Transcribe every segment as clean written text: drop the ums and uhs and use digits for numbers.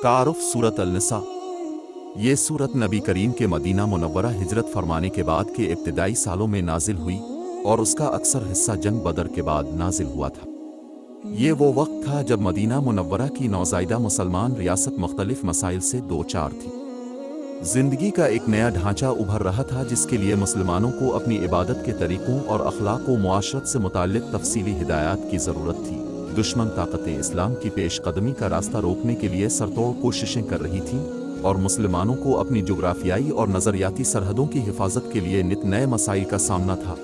तारुफ सूरत अल-निसा। ये सूरत नबी करीम के मदीना मुनव्वरा हिजरत फरमाने के बाद के इब्तिदाई सालों में नाजिल हुई और उसका अक्सर हिस्सा जंग बदर के बाद नाजिल हुआ था। ये वो वक्त था जब मदीना मुनव्वरा की नौज़ायदा मुसलमान रियासत मुख्तलिफ मसाइल से दो चार थी। जिंदगी का एक नया ढांचा उभर रहा था जिसके लिए मुसलमानों को अपनी इबादत के तरीक़ों और अखलाक व मुआशरत से मुताल्लिक़ तफसीली हिदायत की ज़रूरत थी। दुश्मन ताकतें इस्लाम की पेशकदमी का रास्ता रोकने के लिए सरतोड़ कोशिशें कर रही थीं और मुसलमानों को अपनी जोग्राफियाई और नज़रियाती सरहदों की हिफाजत के लिए नित नए मसाइल का सामना था।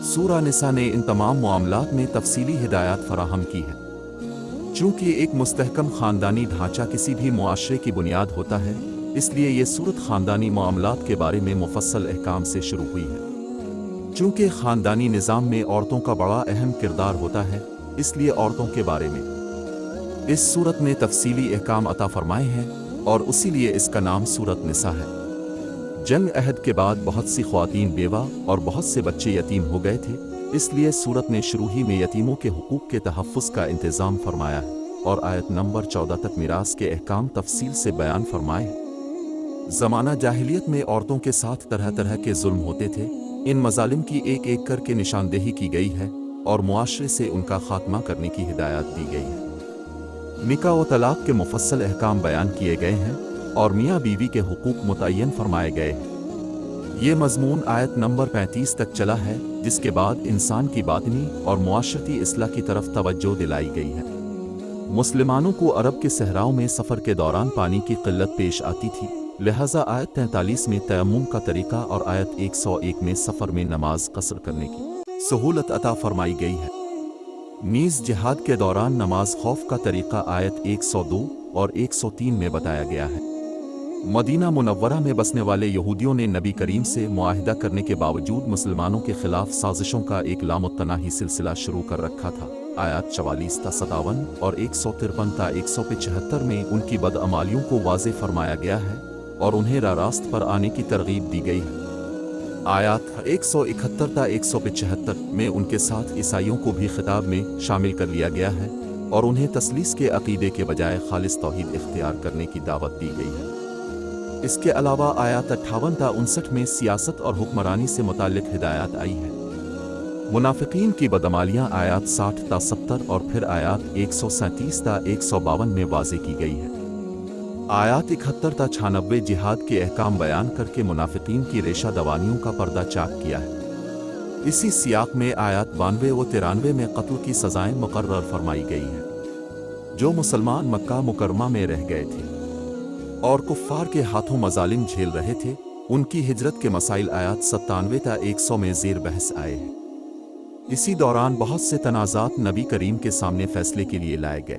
सूरा निसा ने इन तमाम मामलात में तफसीली हिदायत फराहम की है। चूँकि एक मुस्तहकम ख़ानदानी ढांचा किसी भी मुआशरे की बुनियाद होता है, इसलिए ये सूरत ख़ानदानी मामलात के बारे में मुफस्सल अहकाम से शुरू हुई है। चूँकि ख़ानदानी निज़ाम में औरतों का बड़ा अहम किरदार होता है, इसलिए औरतों के बारे में इस सूरत में तफसीली अहकाम अता फरमाए हैं और उसीलिए इसका नाम सूरत निसा है। जंग अहद के बाद बहुत सी ख्वातीन बेवा और बहुत से बच्चे यतीम हो गए थे, इसलिए सूरत ने शुरू ही में यतीमों के हुकूक के तहफ़्फ़ुज़ का इंतज़ाम फरमाया है और आयत नंबर 14 तक मिरास के अहकाम तफसील से बयान फरमाए हैं। ज़माना जाहिलियत में औरतों के साथ तरह तरह के जुल्म होते थे। इन मज़ालिम की एक एक करके निशानदेही की गई है और मुआशरे से उनका खात्मा करने की हिदायत दी गई है। निकाह व तलाक़ के मुफस्सल अहकाम बयान किए गए हैं और मियाँ बीवी के हुकूक मुतय्यन फरमाए गए हैं। ये मज़मून आयत नंबर 35 तक चला है, जिसके बाद इंसान की बातिनी और मुआशरती इस्लाह की तरफ तवज्जो दिलाई गई है। मुसलमानों को अरब के सहराओं में सफ़र के दौरान पानी की क़िल्लत पेश आती थी, लिहाजा आयत 43 में तयम्मुम का तरीक़ा और आयत 101 में सफ़र में नमाज क़स्र करने की सहूलत अता फरमाई गई है। नीज़ जिहाद के दौरान नमाज खौफ का तरीक़ा आयत 102 और 103 में बताया गया है। मदीना मुनव्वरा में बसने वाले यहूदियों ने नबी करीम से मुआहिदा करने के बावजूद मुसलमानों के खिलाफ साजिशों का एक लामुत्तनाही सिलसिला शुरू कर रखा था। आयत 44 ता 57 और 153 ता 175 में उनकी बदअमालियों को वाज़े फरमाया गया है और उन्हें रास्त पर आने की तरगीब दी गई है। आयत 171 ता 175 में उनके साथ ईसाइयों को भी खिताब में शामिल कर लिया गया है और उन्हें तस्लीस के अक़ीदे के बजाय खालिस तौहीद इख्तियार करने की दावत दी गई है। इसके अलावा आयत 58 ता 59 में सियासत और हुक्मरानी से मुताल्लिक़ हिदायत आई है। मुनाफिकीन की बदअमालियाँ आयत 60 ता 70 और फिर आयत 137 ता 152 में वाज़े की गई है। आयत 71 ता 96 जिहाद के अहकाम बयान करके मुनाफिकीन की रेशा दवानियों का पर्दा चाक किया है। इसी सियाक में आयत 92 व 93 में कत्ल की सज़ाएँ मुकर्रर फरमाई गई हैं। जो मुसलमान मक्का मुकरमा में रह गए थे और कुफ्फार के हाथों मज़ालिम झेल रहे थे, उनकी हिजरत के मसाइल आयत 97 ता 100 में ज़ेर बहस आए हैं। इसी दौरान बहुत से तनाज़ात नबी करीम के सामने फ़ैसले के लिए लाए गए।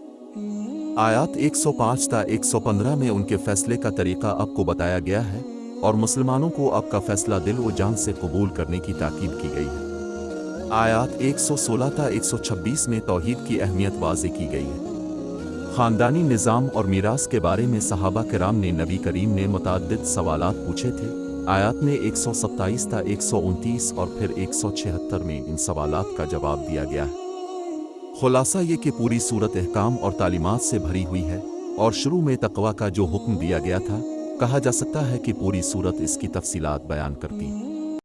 आयत 105 ता 115 में उनके फ़ैसले का तरीक़ा अब को बताया गया है और मुसलमानों को अब का फ़ैसला दिल व जान से कबूल करने की ताकीद की गई है। आयत 116 ता 126 में तौहीद की अहमियत वाज़े की गई है। ख़ानदानी निज़ाम और मीरास के बारे में सहाबा किराम ने नबी करीम ने मुतअद्दिद सवालात पूछे थे। आयत में 127 ता 129 और फिर 176 में इन सवालात का जवाब दिया गया है। खुलासा ये कि पूरी सूरत अहकाम और तालीमात से भरी हुई है और शुरू में तक़वा का जो हुक्म दिया गया था, कहा जा सकता है कि पूरी सूरत इसकी तफसीलात बयान करती है।